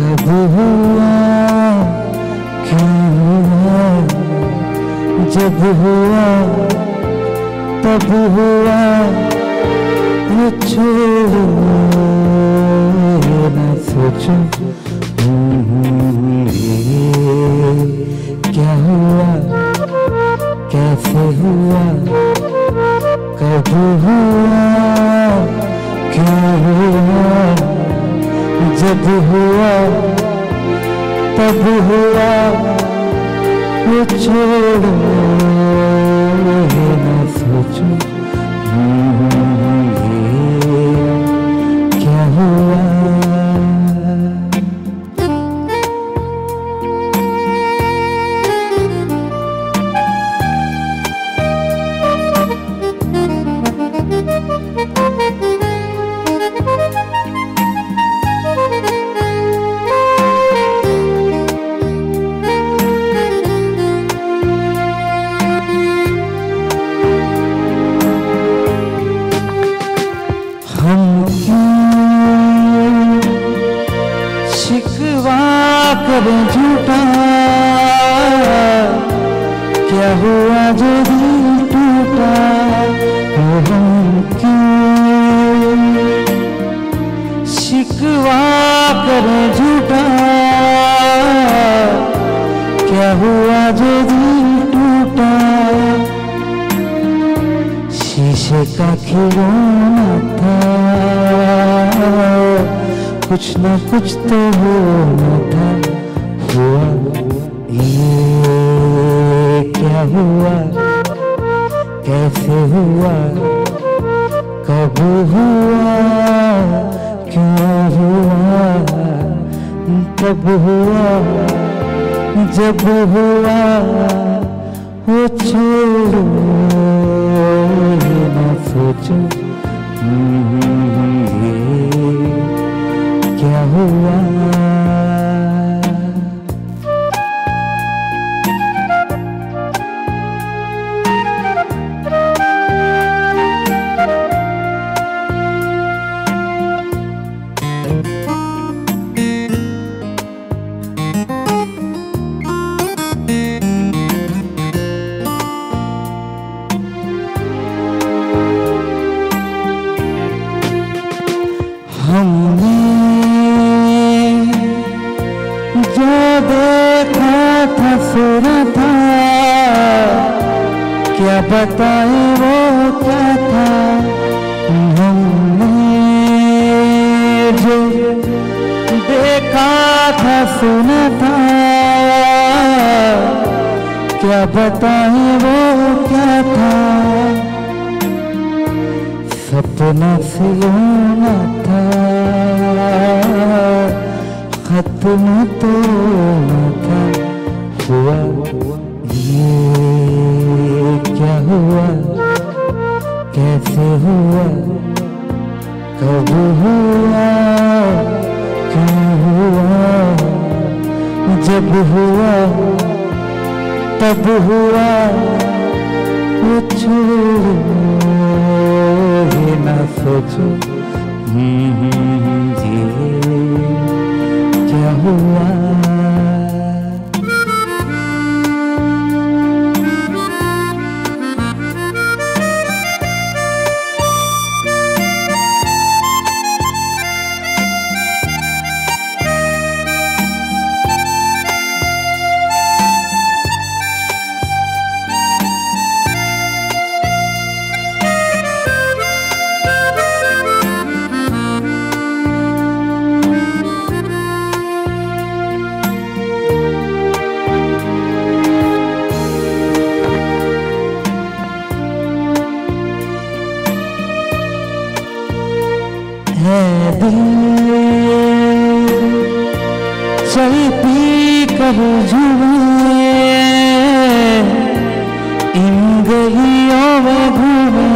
कब हुआ क्यों हुआ, जब हुआ तब हुआ, ये छोड़ो न सोचो ये क्या हुआ कैसे हुआ, कब हुआ क्यों हुआ, जब हुआ तब हुआ, ये छोड़ो न सोचो ये क्या हुआ। करें झूठा, क्या हुआ जो दिल टूटा, हम क्यों शिकवा करें झूठा, क्या हुआ जो दिल टूटा, शीशे का खिलौना था, कुछ न कुछ तो होना था, हुआ ये क्या हुआ कैसे हुआ, कब हुआ क्यों हुआ, तब हुआ जब हुआ, वो छोड़ो न सोचो क्या हुआ। हमने जो देखा था सुना था, क्या बताए वो क्या था, हमने जो देखा था सुना था, क्या बताए वो क्या था, सपना सिलोना था, खत्म तो न था, हुआ ये क्या हुआ कैसे हुआ, कब हुआ क्यों हुआ, जब हुआ तब हुआ, वो छोड़ो न सोचो ये क्या हुआ। चल पी कर जुए इन गलियों में घूमे,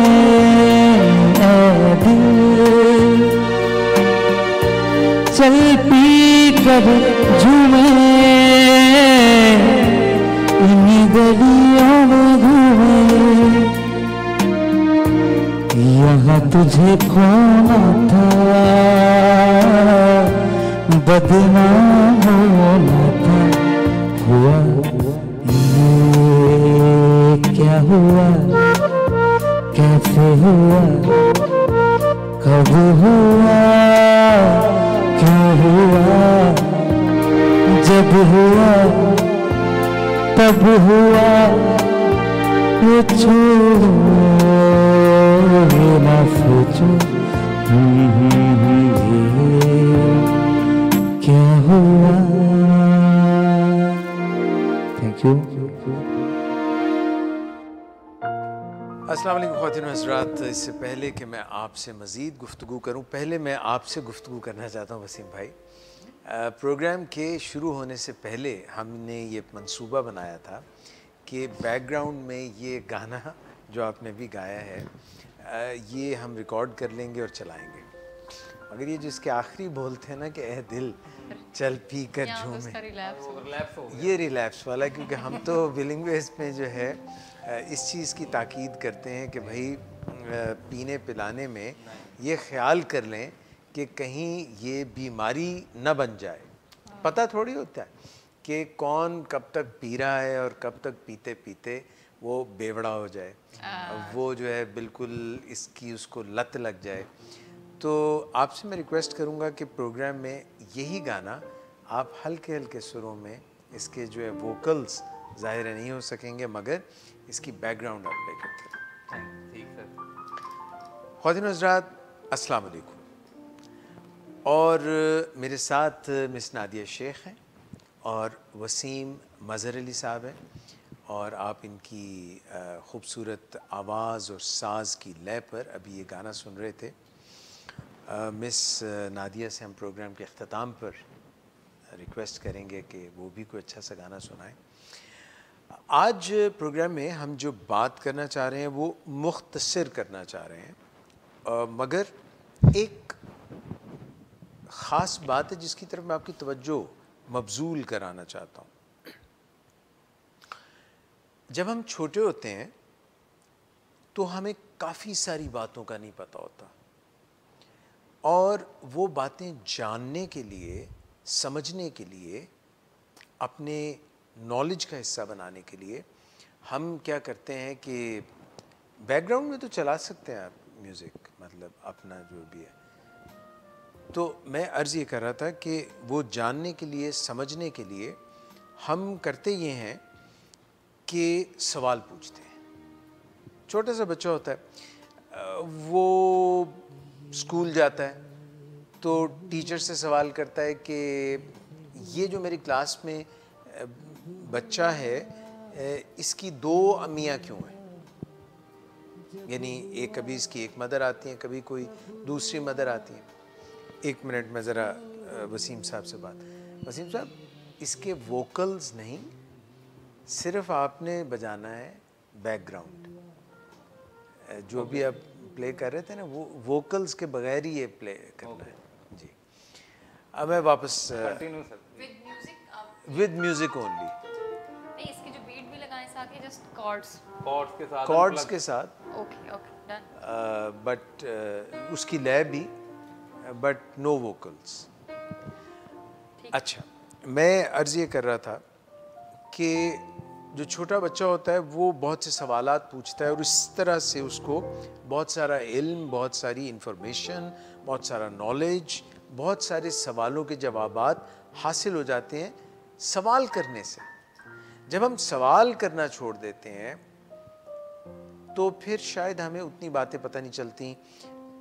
चल पी कर जुए इन गलियों में घूमे, यहाँ तुझे खोना था बदनाम होना था, हुआ ये क्या हुआ, कैसे हुआ, कब हुआ, क्यों हुआ, जब हुआ तब हुआ, ये छोड़ो ये ना सोचो, ये क्या हुआ। Thank you. अस्सलाम वालेकुम ख़वातीन व हज़रात। इससे पहले कि मैं आपसे मज़ीद गुफ्तगू करूं, पहले मैं आपसे गुफ्तगू करना चाहता हूं वसीम भाई। प्रोग्राम के शुरू होने से पहले हमने ये मंसूबा बनाया था कि बैकग्राउंड में ये गाना जो आपने भी गाया है ये हम रिकॉर्ड कर लेंगे और चलाएंगे, मगर ये जिसके आखिरी बोल थे ना कि ए दिल चल पी कर झूमे, ये रिलैप्स वाला, क्योंकि हम तो बिलिंग्वेज में जो है इस चीज़ की ताकीद करते हैं कि भाई पीने पिलाने में ये ख्याल कर लें कि कहीं ये बीमारी न बन जाए। पता थोड़ी होता है कि कौन कब तक पी रहा है और कब तक पीते पीते वो बेवड़ा हो जाए, वो जो है बिल्कुल इसकी उसको लत लग जाए। तो आपसे मैं रिक्वेस्ट करूँगा कि प्रोग्राम में यही गाना आप हल्के हल्के सुरों में, इसके जो है वोकल्स ज़ाहिर नहीं हो सकेंगे मगर इसकी बैकग्राउंड आप प्ले करते हैं। ठीक सर। ख़वातीन हज़रात अस्सलाम वालेकुम। और मेरे साथ मिस नादिया शेख हैं और वसीम मज़हर अली साहब हैं, और आप इनकी ख़ूबसूरत आवाज़ और साज़ की लय पर अभी ये गाना सुन रहे थे। मिस नादिया से हम प्रोग्राम के अख्ताम पर रिक्वेस्ट करेंगे कि वो भी कोई अच्छा सा गाना सुनाएं। आज प्रोग्राम में हम जो बात करना चाह रहे हैं वो मुख्तसर करना चाह रहे हैं, मगर एक ख़ास बात है जिसकी तरफ मैं आपकी तवज्जो मबजूल कराना चाहता हूँ। जब हम छोटे होते हैं तो हमें काफ़ी सारी बातों का नहीं पता होता, और वो बातें जानने के लिए, समझने के लिए, अपने नॉलेज का हिस्सा बनाने के लिए हम क्या करते हैं कि बैकग्राउंड में तो चला सकते हैं आप म्यूज़िक, मतलब अपना जो भी है। तो मैं अर्ज़ ये कर रहा था कि वो जानने के लिए, समझने के लिए हम करते ये हैं कि सवाल पूछते हैं। छोटा सा बच्चा होता है, वो स्कूल जाता है तो टीचर से सवाल करता है कि ये जो मेरी क्लास में बच्चा है इसकी दो अम्मियाँ क्यों हैं, यानी एक कभी इसकी एक मदर आती हैं, कभी कोई दूसरी मदर आती है। एक मिनट में ज़रा वसीम साहब से बात। वसीम साहब, इसके वोकल्स नहीं, सिर्फ आपने बजाना है बैकग्राउंड, जो भी आप प्ले कर रहे थे ना, वो वोकल्स के बगैर ही ये प्ले करना है जी। अब मैं वापस विद म्यूजिक ओनली, इसकी जो बीट भी लगाएं साथ ही, जस्ट कॉर्ड्स के साथ ओके ओके डन, बट उसकी लय भी, बट नो वोकल्स। अच्छा, मैं अर्ज़ ये कर रहा था कि जो छोटा बच्चा होता है वो बहुत से सवालात पूछता है, और इस तरह से उसको बहुत सारा इल्म, बहुत सारी इंफॉर्मेशन, बहुत सारा नॉलेज, बहुत सारे सवालों के जवाबात हासिल हो जाते हैं सवाल करने से। जब हम सवाल करना छोड़ देते हैं तो फिर शायद हमें उतनी बातें पता नहीं चलती।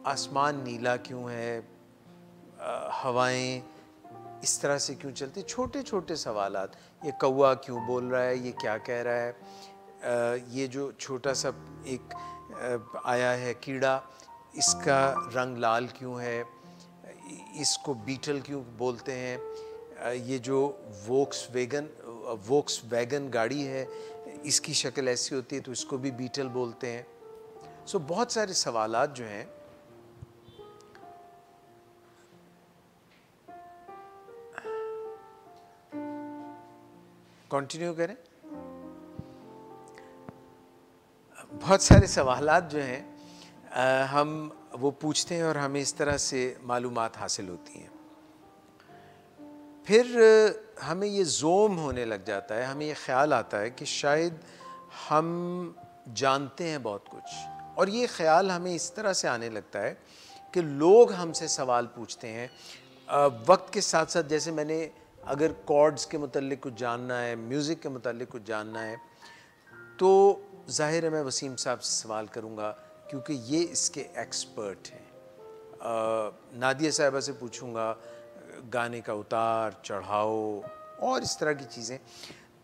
आसमान नीला क्यों है, हवाएं इस तरह से क्यों चलती, छोटे छोटे सवालात। ये कौवा क्यों बोल रहा है, ये क्या कह रहा है, ये जो छोटा सा एक आया है कीड़ा, इसका रंग लाल क्यों है, इसको बीटल क्यों बोलते हैं, ये जो वोक्स वैगन गाड़ी है इसकी शक्ल ऐसी होती है तो इसको भी बीटल बोलते हैं। सो बहुत सारे सवालात जो हैं कंटिन्यू करें। बहुत सारे सवालात जो हैं हम वो पूछते हैं और हमें इस तरह से मालूमात हासिल होती हैं। फिर हमें ये जोम होने लग जाता है, हमें ये ख्याल आता है कि शायद हम जानते हैं बहुत कुछ, और ये ख्याल हमें इस तरह से आने लगता है कि लोग हमसे सवाल पूछते हैं वक्त के साथ साथ। जैसे मैंने अगर कॉर्ड्स के मुतालिक कुछ जानना है, म्यूज़िक के मुतालिक कुछ जानना है, तो ज़ाहिर है मैं वसीम साहब से सवाल करूँगा क्योंकि ये इसके एक्सपर्ट हैं। नादिया साहिबा से पूछूँगा गाने का उतार चढ़ाव और इस तरह की चीज़ें।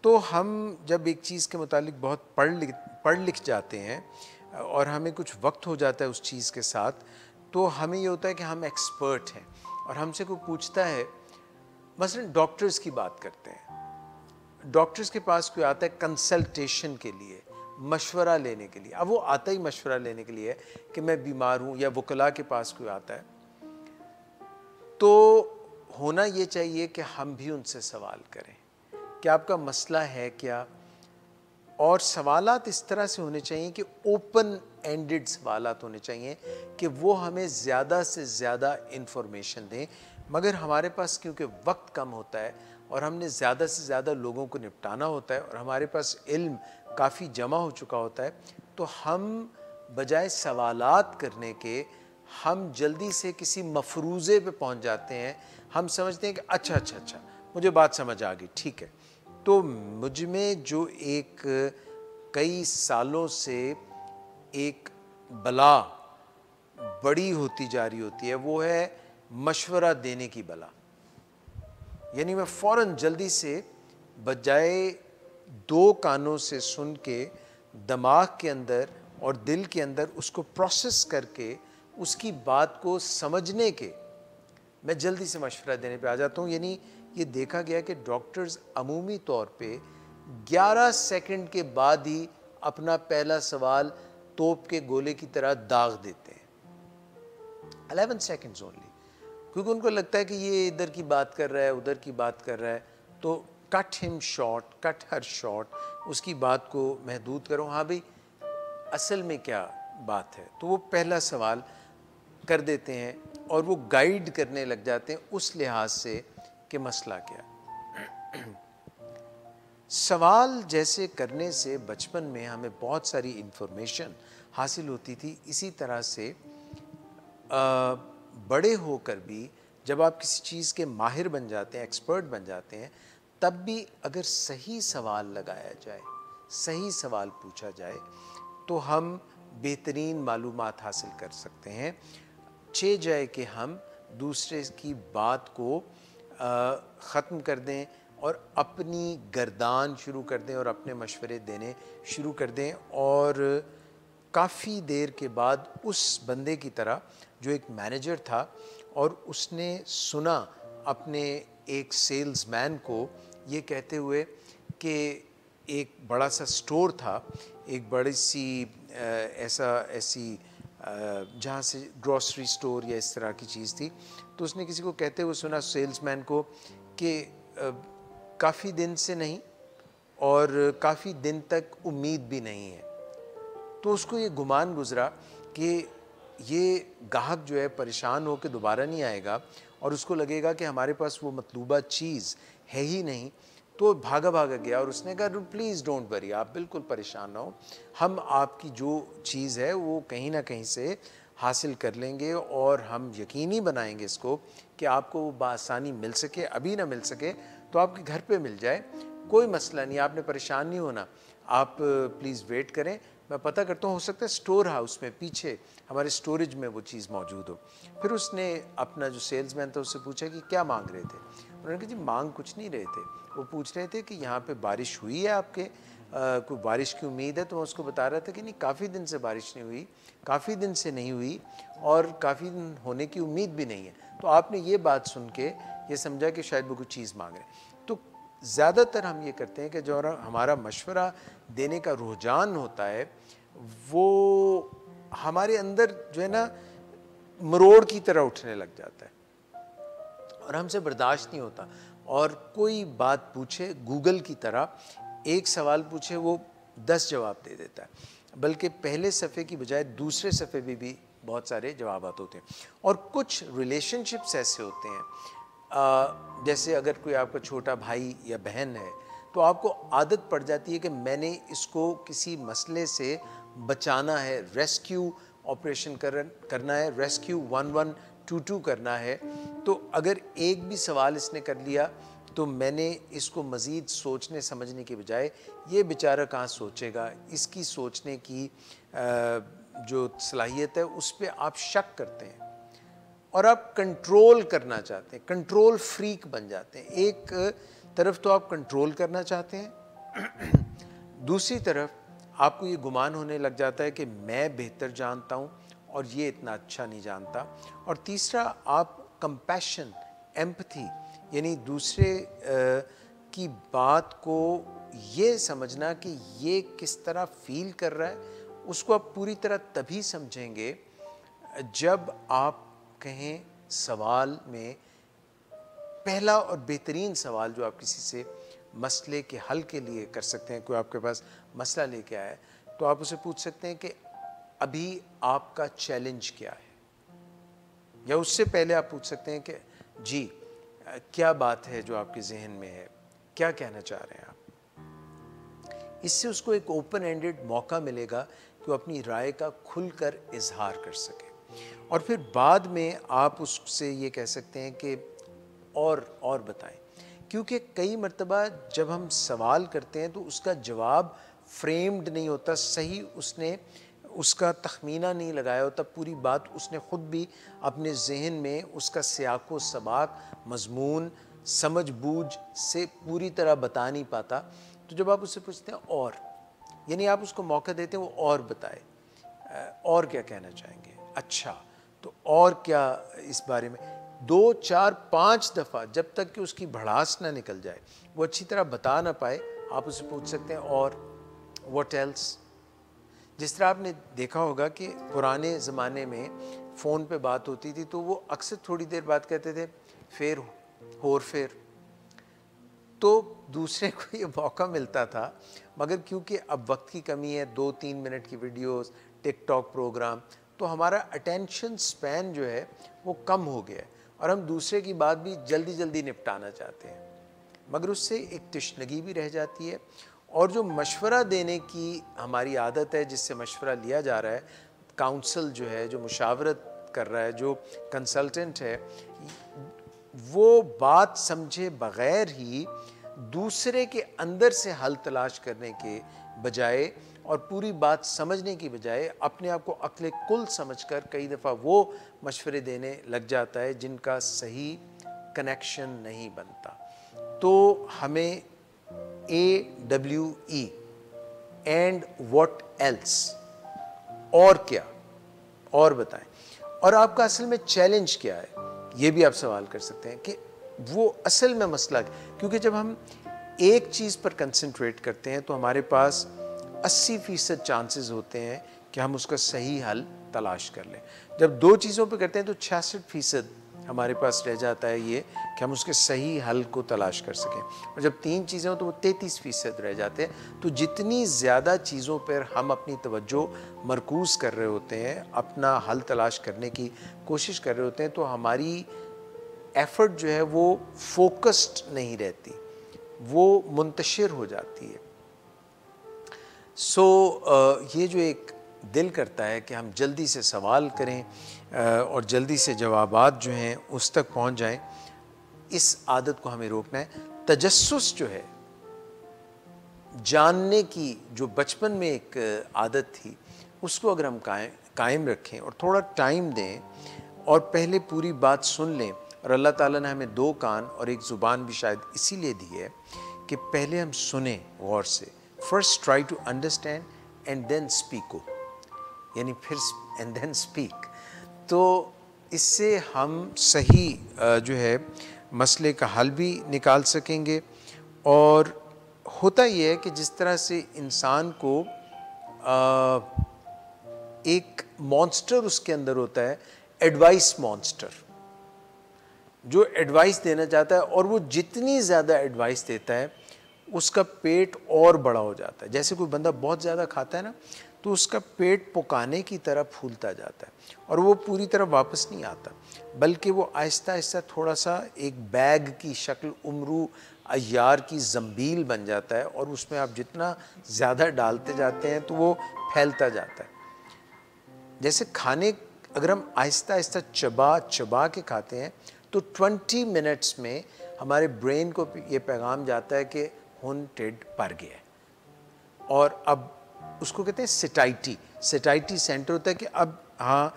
तो हम जब एक चीज़ के मुतालिक बहुत पढ़ लिख जाते हैं और हमें कुछ वक्त हो जाता है उस चीज़ के साथ, तो हमें ये होता है कि हम एक्सपर्ट हैं। और हमसे कोई पूछता है, मसलन डॉक्टर्स की बात करते हैं, डॉक्टर्स के पास कोई आता है कंसल्टेशन के लिए, मशवरा लेने के लिए। अब वो आता ही मशवरा लेने के लिए है कि मैं बीमार हूँ, या वकला के पास कोई आता है, तो होना ये चाहिए कि हम भी उनसे सवाल करें कि आपका मसला है क्या। और सवालात इस तरह से होने चाहिए कि ओपन एंडेड सवालात होने चाहिए कि वो हमें ज़्यादा से ज़्यादा इंफॉर्मेशन दें। मगर हमारे पास क्योंकि वक्त कम होता है और हमने ज़्यादा से ज़्यादा लोगों को निपटाना होता है और हमारे पास इल्म काफ़ी जमा हो चुका होता है, तो हम बजाय सवालात करने के हम जल्दी से किसी मफरूज़े पे पहुंच जाते हैं। हम समझते हैं कि अच्छा मुझे बात समझ आ गई, ठीक है। तो मुझ में जो एक कई सालों से एक बला बड़ी होती जा रही होती है, वो है मशवरा देने की बला। यानी मैं फ़ौरन जल्दी से बजाय दो कानों से सुन के दिमाग के अंदर और दिल के अंदर उसको प्रोसेस करके उसकी बात को समझने के, मैं जल्दी से मशवरा देने पे आ जाता हूँ। यानी ये देखा गया कि डॉक्टर्स अमूमी तौर पे 11 सेकंड के बाद ही अपना पहला सवाल तोप के गोले की तरह दाग देते हैं। 11 सेकंड्स ओनली, क्योंकि उनको लगता है कि ये इधर की बात कर रहा है, उधर की बात कर रहा है, तो कट हिम शॉर्ट, कट हर शॉर्ट, उसकी बात को महदूद करो। हाँ भाई, असल में क्या बात है, तो वो पहला सवाल कर देते हैं और वो गाइड करने लग जाते हैं उस लिहाज से कि मसला क्या। सवाल जैसे करने से बचपन में हमें बहुत सारी इंफॉर्मेशन हासिल होती थी, इसी तरह से बड़े होकर भी जब आप किसी चीज़ के माहिर बन जाते हैं, एक्सपर्ट बन जाते हैं, तब भी अगर सही सवाल लगाया जाए, सही सवाल पूछा जाए, तो हम बेहतरीन मालूमात हासिल कर सकते हैं। चे जाए कि हम दूसरे की बात को ख़त्म कर दें और अपनी गर्दान शुरू कर दें और अपने मशवरे देने शुरू कर दें, और काफ़ी देर के बाद उस बंदे की तरह जो एक मैनेजर था और उसने सुना अपने एक सेल्समैन को ये कहते हुए कि एक बड़ा सा स्टोर था, एक बड़ी सी ऐसी जहाँ से ग्रॉसरी स्टोर या इस तरह की चीज़ थी, तो उसने किसी को कहते हुए सुना सेल्समैन को कि काफ़ी दिन से नहीं और काफ़ी दिन तक उम्मीद भी नहीं है। तो उसको ये गुमान गुज़रा कि ये गाहक जो है परेशान हो के दोबारा नहीं आएगा और उसको लगेगा कि हमारे पास वो मतलूबा चीज़ है ही नहीं। तो भागा गया और उसने कहा प्लीज़ डोंट वरी, आप बिल्कुल परेशान ना हो, हम आपकी जो चीज़ है वो कहीं ना कहीं से हासिल कर लेंगे और हम यकीनी बनाएंगे इसको कि आपको वो बआसानी मिल सके, अभी ना मिल सके तो आपके घर पे मिल जाए, कोई मसला नहीं, आपने परेशान नहीं होना, आप प्लीज़ वेट करें, मैं पता करता हूँ, हो सकता है स्टोर हाउस में पीछे हमारे स्टोरेज में वो चीज़ मौजूद हो। फिर उसने अपना जो सेल्समैन था उससे पूछा कि क्या मांग रहे थे। उन्होंने कहा जी मांग कुछ नहीं रहे थे, वो पूछ रहे थे कि यहाँ पे बारिश हुई है आपके, कोई बारिश की उम्मीद है। तो मैं उसको बता रहा था कि नहीं, काफ़ी दिन से बारिश नहीं हुई, काफ़ी दिन से नहीं हुई और काफ़ी दिन होने की उम्मीद भी नहीं है। तो आपने ये बात सुन के ये समझा कि शायद वो कुछ चीज़ मांग रहे हैं। तो ज़्यादातर हम ये करते हैं कि जो हमारा मशवरा देने का रुझान होता है वो हमारे अंदर जो है ना मरोड़ की तरह उठने लग जाता है और हमसे बर्दाश्त नहीं होता। और कोई बात पूछे गूगल की तरह, एक सवाल पूछे वो 10 जवाब दे देता है, बल्कि पहले सफ़े की बजाय दूसरे सफ़े में भी बहुत सारे जवाब होते हैं। और कुछ रिलेशनशिप्स ऐसे होते हैं जैसे अगर कोई आपका छोटा भाई या बहन है तो आपको आदत पड़ जाती है कि मैंने इसको किसी मसले से बचाना है, रेस्क्यू ऑपरेशन करना है, रेस्क्यू 1122 करना है। तो अगर एक भी सवाल इसने कर लिया तो मैंने इसको मज़ीद सोचने समझने के बजाय ये बेचारा कहाँ सोचेगा, इसकी सोचने की जो सलाहियत है उस पर आप शक करते हैं और आप कंट्रोल करना चाहते हैं, कंट्रोल फ्रीक बन जाते हैं। एक तरफ तो आप कंट्रोल करना चाहते हैं, दूसरी तरफ आपको ये गुमान होने लग जाता है कि मैं बेहतर जानता हूँ और ये इतना अच्छा नहीं जानता। और तीसरा आप कंपैशन, एम्पैथी, यानी दूसरे की बात को ये समझना कि ये किस तरह फील कर रहा है, उसको आप पूरी तरह तभी समझेंगे जब आप कहें सवाल में पहला और बेहतरीन सवाल जो आप किसी से मसले के हल के लिए कर सकते हैं। कोई आपके पास मसला लेके आया है तो आप उसे पूछ सकते हैं कि अभी आपका चैलेंज क्या है, या उससे पहले आप पूछ सकते हैं कि जी क्या बात है जो आपके जहन में है, क्या कहना चाह रहे हैं आप। इससे उसको एक ओपन एंडेड मौका मिलेगा कि वो अपनी राय का खुलकर इजहार कर सके। और फिर बाद में आप उससे ये कह सकते हैं कि और बताएं, क्योंकि कई मर्तबा जब हम सवाल करते हैं तो उसका जवाब फ्रेम्ड नहीं होता, सही उसने उसका तखमीना नहीं लगाया होता, पूरी बात उसने ख़ुद भी अपने जहन में उसका सियाक़ो सबाक, मजमून, समझ बूझ से पूरी तरह बता नहीं पाता। तो जब आप उससे पूछते हैं और, यानी आप उसको मौका देते हैं वो और बताए, और क्या कहना चाहेंगे, अच्छा तो और क्या इस बारे में, 2, 4, 5 दफ़ा जब तक कि उसकी भड़ास ना निकल जाए, वो अच्छी तरह बता ना पाए, आप उसे पूछ सकते हैं और व्हाट एल्स। जिस तरह आपने देखा होगा कि पुराने ज़माने में फ़ोन पे बात होती थी तो वो अक्सर थोड़ी देर बात कहते थे फिर और फिर, तो दूसरे को ये मौका मिलता था। मगर क्योंकि अब वक्त की कमी है, 2-3 मिनट की वीडियोस, टिकटॉक प्रोग्राम, तो हमारा अटेंशन स्पैन जो है वो कम हो गया है और हम दूसरे की बात भी जल्दी जल्दी निपटाना चाहते हैं, मगर उससे एक तशनगी भी रह जाती है। और जो मशवरा देने की हमारी आदत है, जिससे मशवरा लिया जा रहा है, काउंसल जो है, जो मुशावरत कर रहा है, जो कंसल्टेंट है, वो बात समझे बग़ैर ही दूसरे के अंदर से हल तलाश करने के बजाय और पूरी बात समझने की बजाय अपने आप को अक्ल कुल समझकर कई दफ़ा वो मशवरे देने लग जाता है जिनका सही कनेक्शन नहीं बनता। तो हमें AWE एंड व्हाट एल्स, और क्या, और बताएं, और आपका असल में चैलेंज क्या है, ये भी आप सवाल कर सकते हैं कि वो असल में मसला, क्योंकि जब हम एक चीज़ पर कंसंट्रेट करते हैं तो हमारे पास 80% चांसेस होते हैं कि हम उसका सही हल तलाश कर लें। जब 2 चीज़ों पर करते हैं तो 66% हमारे पास रह जाता है ये कि हम उसके सही हल को तलाश कर सकें, और जब 3 चीज़ें हो तो वो 33% रह जाते हैं। तो जितनी ज़्यादा चीज़ों पर हम अपनी तवज्जो मरकूज़ कर रहे होते हैं, अपना हल तलाश करने की कोशिश कर रहे होते हैं, तो हमारी एफ़र्ट जो है वो फोकस्ड नहीं रहती, वो मुंतशिर हो जाती है। ये जो एक दिल करता है कि हम जल्दी से सवाल करें और जल्दी से जवाबात जो हैं उस तक पहुंच जाएं, इस आदत को हमें रोकना है। तजस्सुस जो है, जानने की जो बचपन में एक आदत थी, उसको अगर हम कायम रखें और थोड़ा टाइम दें और पहले पूरी बात सुन लें, और अल्लाह ताला ने हमें 2 कान और 1 ज़ुबान भी शायद इसीलिए दी है कि पहले हम सुने गौर से, first try to understand and then स्पीको, यानी फिर एंड देन स्पीक। तो इससे हम सही जो है मसले का हल भी निकाल सकेंगे। और होता ये है कि जिस तरह से इंसान को एक मॉन्स्टर उसके अंदर होता है, एडवाइस मॉन्स्टर, जो एडवाइस देना चाहता है और वो जितनी ज़्यादा एडवाइस देता है उसका पेट और बड़ा हो जाता है। जैसे कोई बंदा बहुत ज़्यादा खाता है ना, तो उसका पेट पुकाने की तरह फूलता जाता है और वो पूरी तरह वापस नहीं आता, बल्कि वो आहिस्ता आहिस्ता थोड़ा सा एक बैग की शक्ल, उमरू अय्यार की ज़ंबील बन जाता है और उसमें आप जितना ज़्यादा डालते जाते हैं तो वो फैलता जाता है। जैसे खाने अगर हम आहिस्ता आहिस्ता चबा चबा के खाते हैं तो 20 मिनट्स में हमारे ब्रेन को ये पैगाम जाता है कि हुन टिड भर गया है, और अब उसको कहते हैं सेटाइटी। सेटाइटी सेंटर होता है कि अब हाँ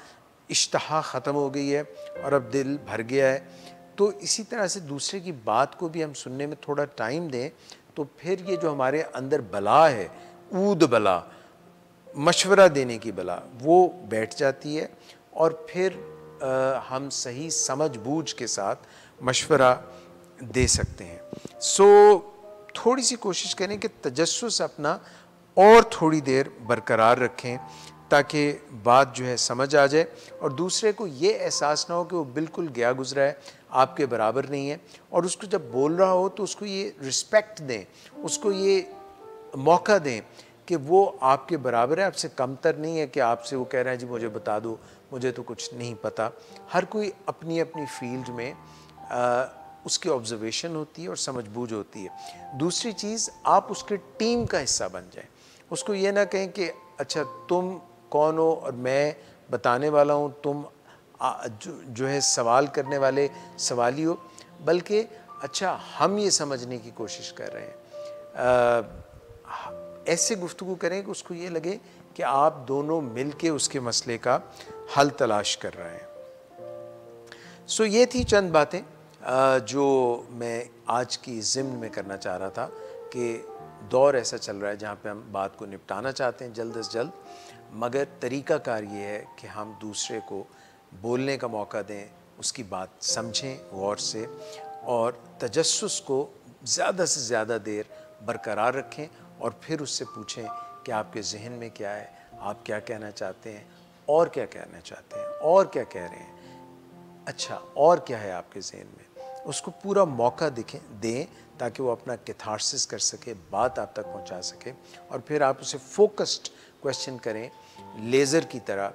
इश्तहा ख़त्म हो गई है और अब दिल भर गया है। तो इसी तरह से दूसरे की बात को भी हम सुनने में थोड़ा टाइम दें तो फिर ये जो हमारे अंदर बला है, ऊद बला, मशवरा देने की बला, वो बैठ जाती है और फिर हम सही समझ बूझ के साथ मशवरा दे सकते हैं। सो थोड़ी सी कोशिश करें कि तजस्सुस अपना और थोड़ी देर बरकरार रखें ताकि बात जो है समझ आ जाए और दूसरे को ये एहसास ना हो कि वो बिल्कुल गया गुजरा है, आपके बराबर नहीं है, और उसको जब बोल रहा हो तो उसको ये रिस्पेक्ट दें, उसको ये मौका दें कि वो आपके बराबर है, आपसे कमतर नहीं है कि आपसे वो कह रहे हैं जी मुझे बता दो, मुझे तो कुछ नहीं पता। हर कोई अपनी अपनी फील्ड में उसकी ऑब्जर्वेशन होती है और समझबूझ होती है। दूसरी चीज़, आप उसके टीम का हिस्सा बन जाएं। उसको ये ना कहें कि अच्छा तुम कौन हो और मैं बताने वाला हूँ, तुम जो है सवाल करने वाले सवाली हो, बल्कि अच्छा हम ये समझने की कोशिश कर रहे हैं। ऐसे गुफ्तगू करें कि उसको ये लगे कि आप दोनों मिलके उसके मसले का हल तलाश कर रहे हैं। सो ये थी चंद बातें जो मैं आज की ज़िम्न में करना चाह रहा था कि दौर ऐसा चल रहा है जहाँ पे हम बात को निपटाना चाहते हैं जल्द से जल्द, मगर तरीक़ाकार ये है कि हम दूसरे को बोलने का मौका दें, उसकी बात समझें गौर से और तजस्सुस को ज़्यादा से ज़्यादा देर बरकरार रखें और फिर उससे पूछें कि आपके जहन में क्या है, आप क्या कहना चाहते हैं और क्या कहना चाहते हैं और क्या कह रहे हैं, अच्छा और क्या है आपके जहन में। उसको पूरा मौका दें ताकि वो अपना कैथारसिस कर सके, बात आप तक पहुंचा सके, और फिर आप उसे फोकस्ड क्वेश्चन करें लेज़र की तरह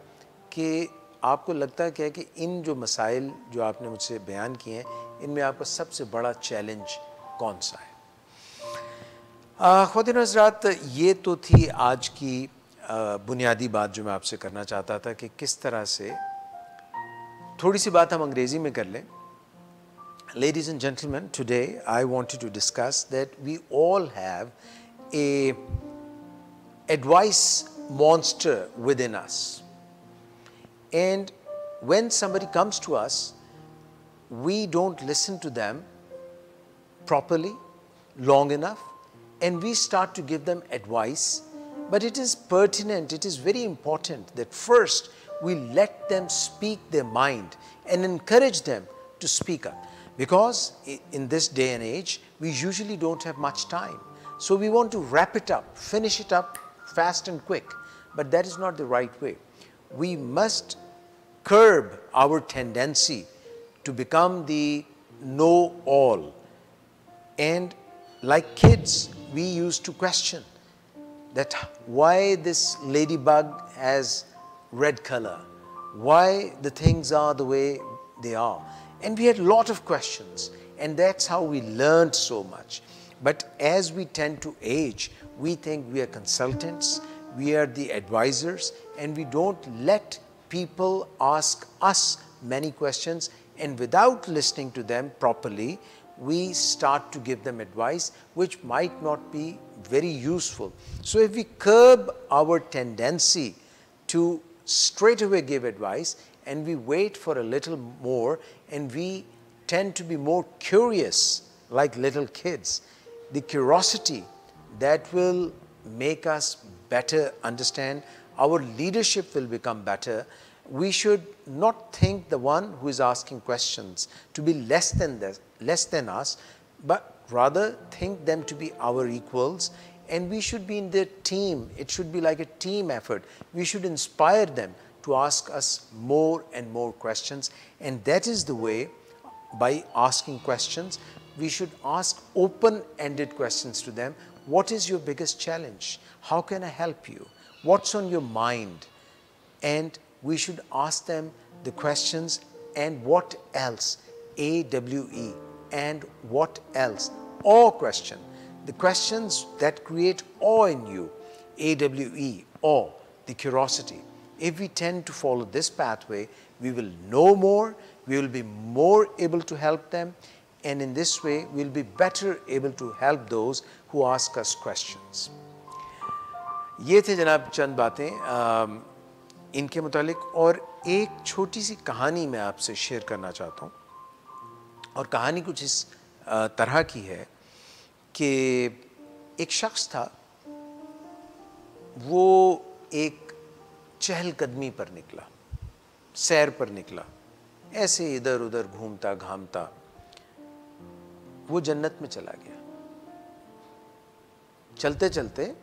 कि आपको लगता है क्या है कि इन जो मसाइल जो आपने मुझसे बयान किए हैं इनमें आपका सबसे बड़ा चैलेंज कौन सा है। ख़वातीन हज़रात, ये तो थी आज की बुनियादी बात जो मैं आपसे करना चाहता था कि किस तरह से थोड़ी सी बात हम अंग्रेज़ी में कर लें। Ladies and gentlemen, today I wanted to discuss that we all have a advice monster within us, and when somebody comes to us, we don't listen to them properly, long enough, and we start to give them advice. But it is pertinent, it is very important that first we let them speak their mind and encourage them to speak up. Because in this day and age, we usually don't have much time. So we want to wrap it up, finish it up fast and quick. But that is not the right way. We must curb our tendency to become the know-all. And like kids, we used to question that why this ladybug has red color, why the things are the way they are. And we had a lot of questions, and that's how we learned so much. But as we tend to age, we think we are consultants, we are the advisors, and we don't let people ask us many questions, and without listening to them properly, we start to give them advice which might not be very useful. So if we curb our tendency to straight away give advice, and we wait for a little more, and we tend to be more curious like little kids, the curiosity that will make us better understand, our leadership will become better. We should not think the one who is asking questions to be less than us, but rather think them to be our equals, and we should be in their team. It should be like a team effort. We should inspire them to ask us more and more questions, and that is the way. By asking questions, we should ask open-ended questions to them. What is your biggest challenge? How can I help you? what's on your mind, and we should ask them the questions, and what else, AWE, and what else, awe question, the questions that create awe in you, AWE, awe, the curiosity. If we tend to follow this pathway, we will know more, we will be more able to help them, and in this way we'll be better able to help those who ask us questions. ये थे जनाब चंद बातें इनके मुतालिक, और एक छोटी सी कहानी मैं आपसे शेयर करना चाहता हूँ। और कहानी कुछ इस तरह की है कि एक शख्स था, वो एक चहलकदमी पर निकला, सैर पर निकला, ऐसे इधर उधर घूमता घामता वो जन्नत में चला गया। चलते चलते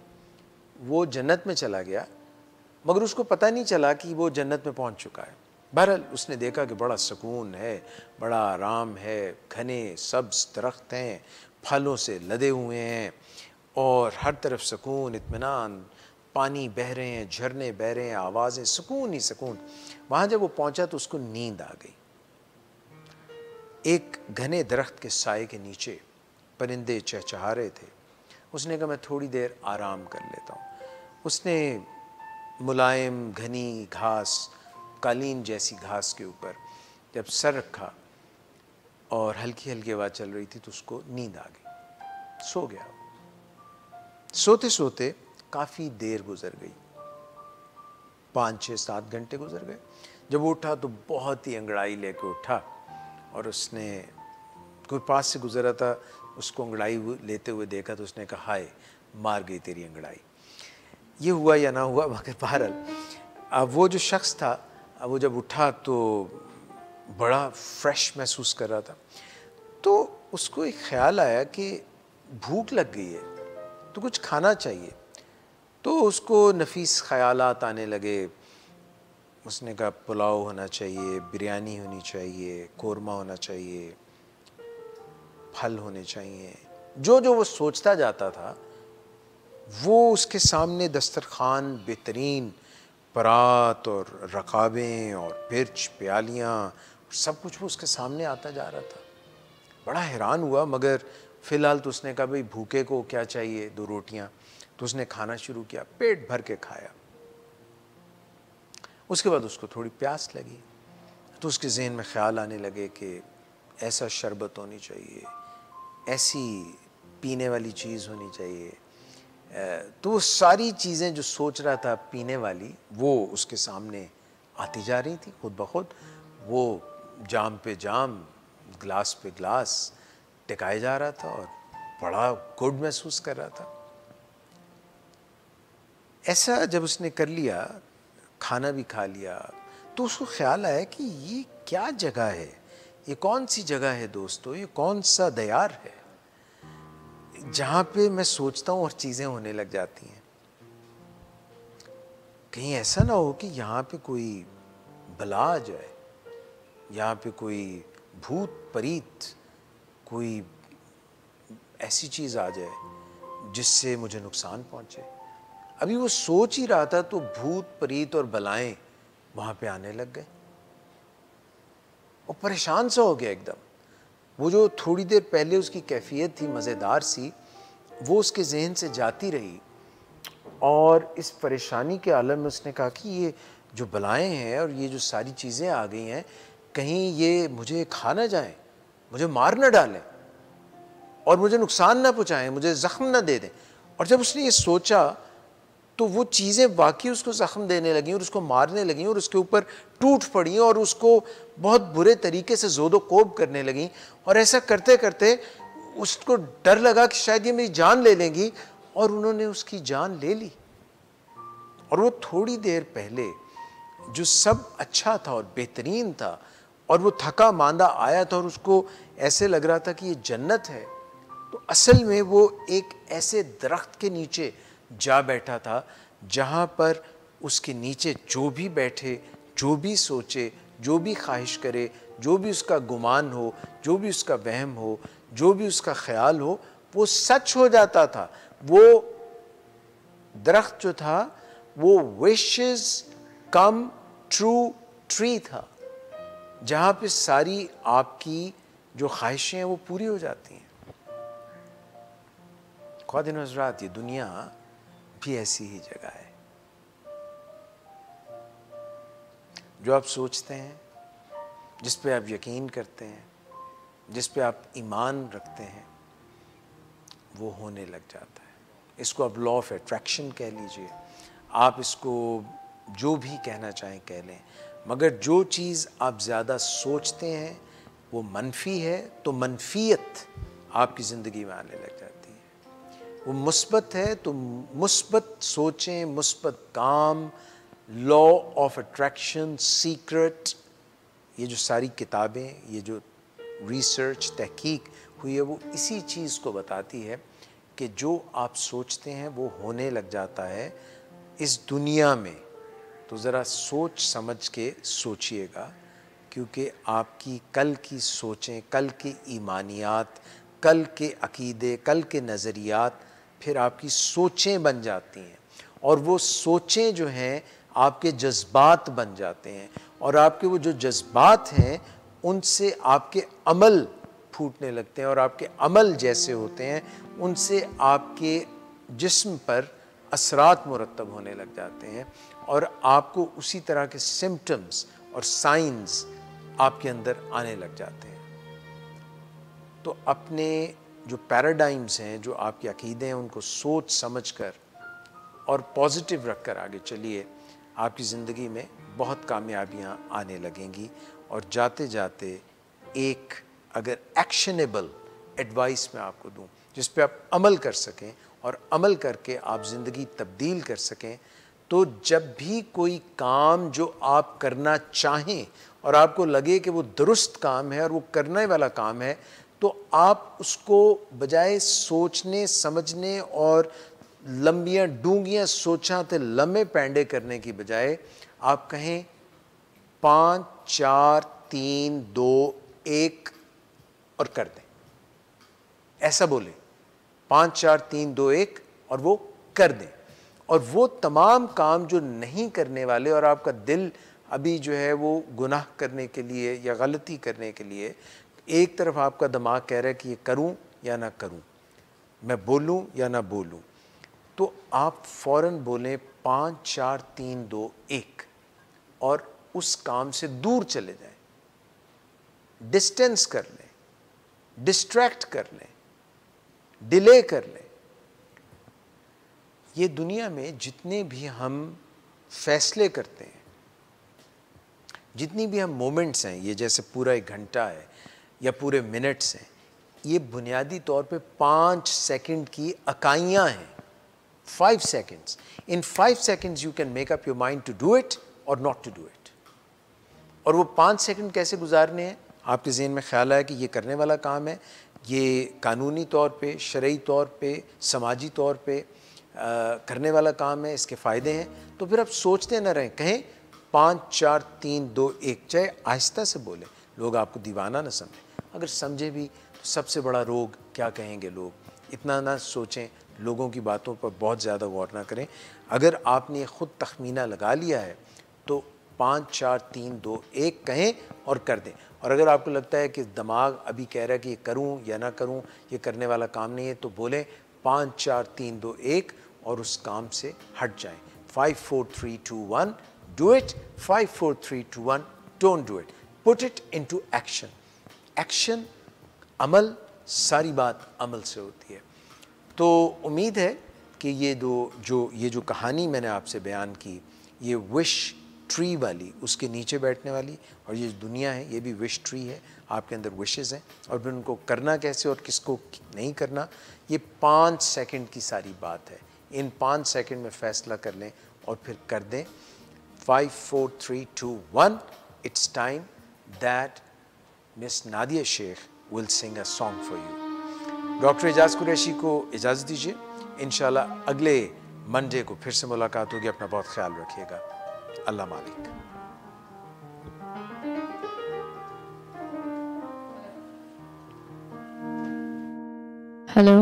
वो जन्नत में चला गया, मगर उसको पता नहीं चला कि वो जन्नत में पहुंच चुका है। बहरहाल उसने देखा कि बड़ा सुकून है, बड़ा आराम है, घने सब्ज दरख्त हैं, फलों से लदे हुए हैं और हर तरफ सुकून, इत्मीनान, पानी बह रहे हैं, झरने बह रहे हैं, आवाज़ें, सुकून ही सुकून। वहाँ जब वो पहुँचा तो उसको नींद आ गई। एक घने दरख्त के साए के नीचे परिंदे चहचहा रहे थे। उसने कहा मैं थोड़ी देर आराम कर लेता हूँ। उसने मुलायम घनी घास, कालीन जैसी घास के ऊपर जब सर रखा और हल्की हल्की हवा चल रही थी तो उसको नींद आ गई, सो गया। सोते सोते काफ़ी देर गुजर गई, 5, 6, 7 घंटे गुजर गए। जब वो उठा तो बहुत ही अंगड़ाई लेके उठा और उसने, कोई पास से गुजरा था, उसको अंगड़ाई लेते हुए देखा तो उसने कहा हाय मार गई तेरी अंगड़ाई। ये हुआ या ना हुआ, मगर बहरहाल अब वो जो शख्स था, अब वो जब उठा तो बड़ा फ्रेश महसूस कर रहा था। तो उसको एक ख्याल आया कि भूख लग गई है तो कुछ खाना चाहिए। तो उसको नफीस ख्यालात आने लगे। उसने कहा पुलाव होना चाहिए, बिरयानी होनी चाहिए, कोरमा होना चाहिए, फल होने चाहिए। जो जो वो सोचता जाता था वो उसके सामने दस्तरखान, बेहतरीन परात और रकाबें और पिर्च, प्यालियाँ, सब कुछ वो उसके सामने आता जा रहा था। बड़ा हैरान हुआ, मगर फ़िलहाल तो उसने कहा भाई भूखे को क्या चाहिए, 2 रोटियाँ। तो उसने खाना शुरू किया, पेट भर के खाया। उसके बाद उसको थोड़ी प्यास लगी तो उसके ज़हन में ख़्याल आने लगे कि ऐसा शरबत होनी चाहिए, ऐसी पीने वाली चीज़ होनी चाहिए। तो वो सारी चीज़ें जो सोच रहा था पीने वाली, वो उसके सामने आती जा रही थी खुद ब खुद। वो जाम पे जाम, गिलास पे गिलास टिकाए जा रहा था और बड़ा गुड महसूस कर रहा था। ऐसा जब उसने कर लिया, खाना भी खा लिया, तो उसको ख्याल आया कि ये क्या जगह है, ये कौन सी जगह है दोस्तों, ये कौन सा दयार है जहाँ पे मैं सोचता हूँ और चीज़ें होने लग जाती हैं। कहीं ऐसा ना हो कि यहाँ पे कोई बला आ जाए, यहाँ पे कोई भूत परीत, कोई ऐसी चीज़ आ जाए जिससे मुझे नुकसान पहुँचे। अभी वो सोच ही रहा था तो भूत परीत और बलाएं वहाँ पे आने लग गए। वो परेशान सा हो गया एकदम। वो जो थोड़ी देर पहले उसकी कैफियत थी मज़ेदार सी, वो उसके जहन से जाती रही और इस परेशानी के आलम में उसने कहा कि ये जो बलाएं हैं और ये जो सारी चीज़ें आ गई हैं, कहीं ये मुझे खा ना जाएं, मुझे मार ना डालें और मुझे नुकसान ना पहुँचाएं, मुझे ज़ख्म ना दे दें। और जब उसने ये सोचा तो वो चीज़ें वाकई उसको ज़ख्म देने लगी और उसको मारने लगी और उसके ऊपर टूट पड़ी और उसको बहुत बुरे तरीके से ज़ोदो-कोब करने लगी। और ऐसा करते करते उसको डर लगा कि शायद ये मेरी जान ले लेंगी, और उन्होंने उसकी जान ले ली। और वो थोड़ी देर पहले जो सब अच्छा था और बेहतरीन था और वो थका मांदा आया था और उसको ऐसे लग रहा था कि ये जन्नत है, तो असल में वो एक ऐसे दरख्त के नीचे जा बैठा था जहाँ पर उसके नीचे जो भी बैठे, जो भी सोचे, जो भी ख्वाहिश करे, जो भी उसका गुमान हो, जो भी उसका वहम हो, जो भी उसका ख्याल हो, वो सच हो जाता था। वो दरख्त जो था वो विशेस कम ट्रू ट्री था, जहां पे सारी आपकी जो ख्वाहिशें हैं वो पूरी हो जाती हैं। ख्वादिन हज़रात, ये दुनिया भी ऐसी ही जगह है। जो आप सोचते हैं, जिस पे आप यकीन करते हैं, जिस पे आप ईमान रखते हैं, वो होने लग जाता है। इसको आप लॉ ऑफ अट्रैक्शन कह लीजिए, आप इसको जो भी कहना चाहें कह लें, मगर जो चीज़ आप ज़्यादा सोचते हैं वो मनफी है, तो मनफियत आपकी ज़िंदगी में आने लग जाती है। वो मुस्बत है तो मुस्बत सोचें, मुस्बत काम, लॉ ऑफ अट्रैक्शन, सीक्रेट, ये जो सारी किताबें, ये जो रिसर्च तहकीक हुई है, वो इसी चीज़ को बताती है कि जो आप सोचते हैं वो होने लग जाता है इस दुनिया में। तो ज़रा सोच समझ के सोचिएगा, क्योंकि आपकी कल की सोचें, कल के ईमानियात, कल के अकीदे, कल के नज़रियात फिर आपकी सोचें बन जाती हैं, और वो सोचें जो हैं आपके जज्बात बन जाते हैं, और आपके वो जो जज्बात हैं उनसे आपके अमल फूटने लगते हैं, और आपके अमल जैसे होते हैं उनसे आपके जिस्म पर असरात मुरतब होने लग जाते हैं, और आपको उसी तरह के सिम्टम्स और साइंस आपके अंदर आने लग जाते हैं। तो अपने जो पैराडाइम्स हैं, जो आपके अकीदे हैं, उनको सोच समझ कर और पॉजिटिव रख कर आगे चलिए। आपकी ज़िंदगी में बहुत कामयाबियाँ आने लगेंगी, और जाते जाते एक अगर एक्शनेबल एडवाइस मैं आपको दूं जिस पे आप अमल कर सकें, और अमल करके आप ज़िंदगी तब्दील कर सकें, तो जब भी कोई काम जो आप करना चाहें और आपको लगे कि वो दुरुस्त काम है और वो करने वाला काम है, तो आप उसको बजाय सोचने समझने और लंबियां डूंगियां सोचा ते लम्बे पैंडे करने की बजाय आप कहें 5 4 3 2 1 और कर दें। ऐसा बोले 5 4 3 2 1 और वो कर दें, और वो तमाम काम जो नहीं करने वाले और आपका दिल अभी जो है वो गुनाह करने के लिए या गलती करने के लिए, एक तरफ आपका दिमाग कह रहा है कि ये करूं या ना करूं, मैं बोलूं या ना बोलूं, तो आप फौरन बोलें 5 4 3 2 1 और उस काम से दूर चले जाएं, डिस्टेंस कर लें, डिस्ट्रैक्ट कर लें, डिले कर लें। ये दुनिया में जितने भी हम फैसले करते हैं, जितनी भी हम मोमेंट्स हैं, ये जैसे पूरा 1 घंटा है या पूरे मिनट्स हैं, ये बुनियादी तौर पे 5 सेकंड की इकाइयाँ हैं। 5 seconds. In 5 seconds you can make up your mind to do it or not to do it. और वो 5 सेकंड कैसे गुजारने हैं? आपके ज़हन में ख्याल आया कि ये करने वाला काम है, ये कानूनी तौर पे, शरई तौर पे, समाजी तौर पे करने वाला काम है, इसके फ़ायदे हैं, तो फिर आप सोचते न रहें, कहें 5 4 3 2 1, चाहे आहिस्ता से बोलें, लोग आपको दीवाना न समझें, अगर समझे भी तो सबसे बड़ा रोग क्या कहेंगे लोग, इतना ना सोचें, लोगों की बातों पर बहुत ज़्यादा गौर ना करें। अगर आपने ख़ुद तखमीना लगा लिया है तो 5 4 3 2 1 कहें और कर दें। और अगर आपको लगता है कि दिमाग अभी कह रहा है कि ये करूं या ना करूं, ये करने वाला काम नहीं है, तो बोलें 5 4 3 2 1 और उस काम से हट जाएं। 5 4 3 2 1 do it, 5 4 3 2 1 don't do it, put it into action. Action, अमल, सारी बात अमल से होती है। तो उम्मीद है कि ये जो कहानी मैंने आपसे बयान की, ये विश ट्री वाली, उसके नीचे बैठने वाली, और ये दुनिया है ये भी विश ट्री है, आपके अंदर विशेस हैं, और फिर उनको करना कैसे और किसको नहीं करना, ये 5 सेकंड की सारी बात है। इन 5 सेकंड में फ़ैसला कर लें और फिर कर दें। 5 4 3 2 1, it's time that miss Nadia Sheikh will sing a song for you. Doctor Ejaz Qureshi को इजाज़त दीजिए, इंशाल्लाह अगले मंडे को फिर से मुलाकात होगी। अपना बहुत ख्याल रखिएगा। अल्लाह मालिक। हेलो।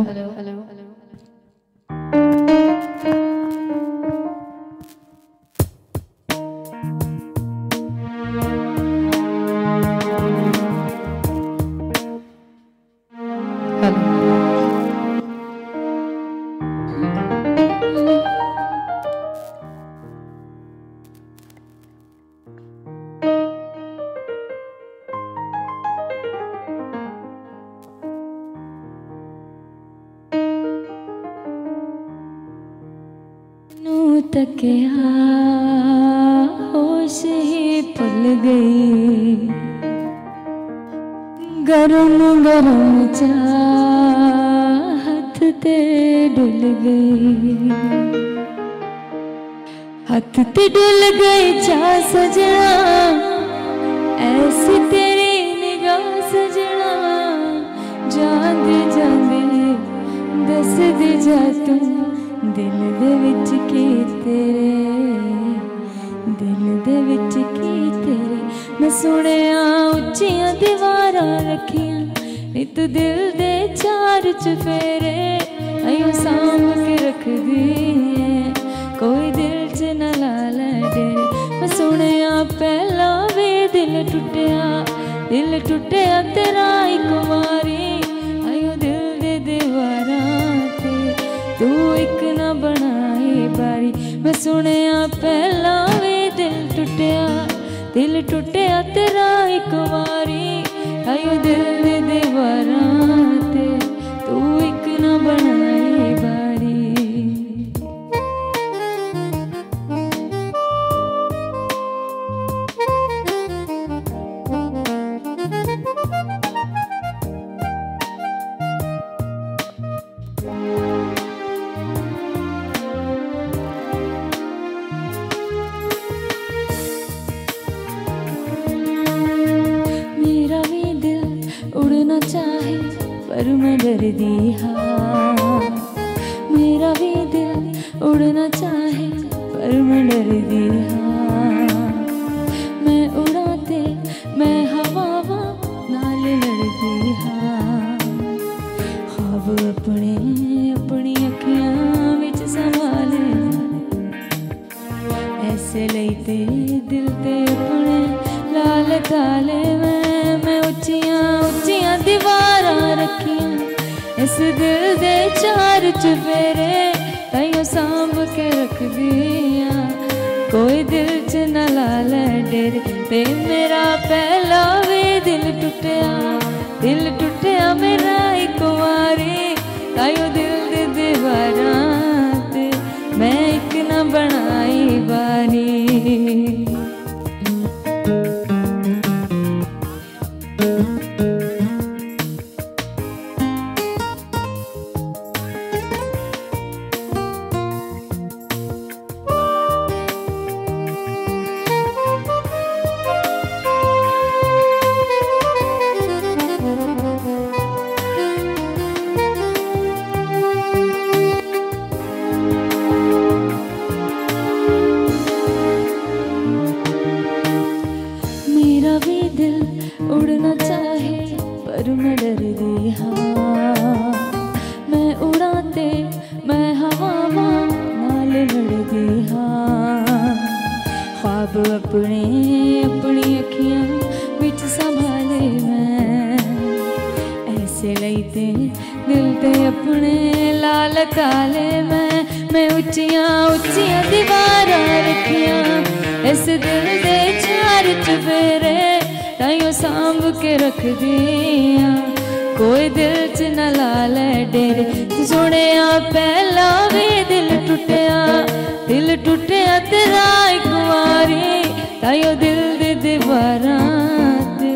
तकिया होश ही भुल गई, गरम गरम चाहत ते डुल गई, हाथ ते डुल गई चाह सजना, ऐसी तेरी निगाह सजना, जांदे जांदे दस दे जा तू दिल दे विच की तेरे, दिल दे विच की तेरे। मैं सुनिया उच्चियां दीवारां रखियां, नी तू दिल दे चार चफेरे, अयो सांभ के रख दी कोई दिल च न ला लै डेरे। मैं सुनिया पहला वे दिल टुटिया तेरा एक वारी, अयो दिल दे दीवारां ते तू एक ना बनाई बारी। मैं सुनिया पहला वे दिल टुटिया तेरा एक वारी, अयो दिल दे दीवारां ते तू एक ना बनाई बारी। उड़ना चाहे पर मैं डरदी हाँ, मेरा भी दिल उड़ना चाहे पर मैं डरदी हाँ। मैं उड़ाते मैं हवावा नाल लड़दी हाँ, ख्वाब अपनी अखियां विच संभाले, ऐसे लईते दिल ते अपने लाल ताले। मैं उच्चियां दीवारां रखियां, इस दिल दे चार चफेरे, ताइयों सांभ के रख दियां कोई दिल च न ला लै डेरे। ते मेरा पहला वे दिल टुटिया मेरा एक वारी, ताइयों दिल दे दीवारां ते मैं एक ना बनाई बारी। उड़ना चाहे पर मैं डरदी हाँ, मैं उड़ाते मैं हवावा नाल लड़दी हाँ। ख्वाब अपनी अखियां विच संभाले मैं, ऐसे लईते दिल ते अपने लाल ताले। मैं उच्चियां दीवारां रखियां, इस दिल दे चार चफेरे, ताइयों सांभ के रख दिया कोई दिल च न ला लै डेरे। सुनिया पहला वे दिल टुटिया तेरा एक वारी, ताइयों दिल दे दीवारां ते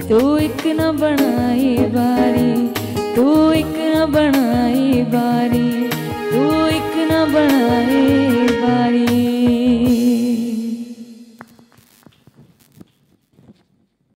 तू एक ना बनाई बारी, तू एक ना बनाई बारी।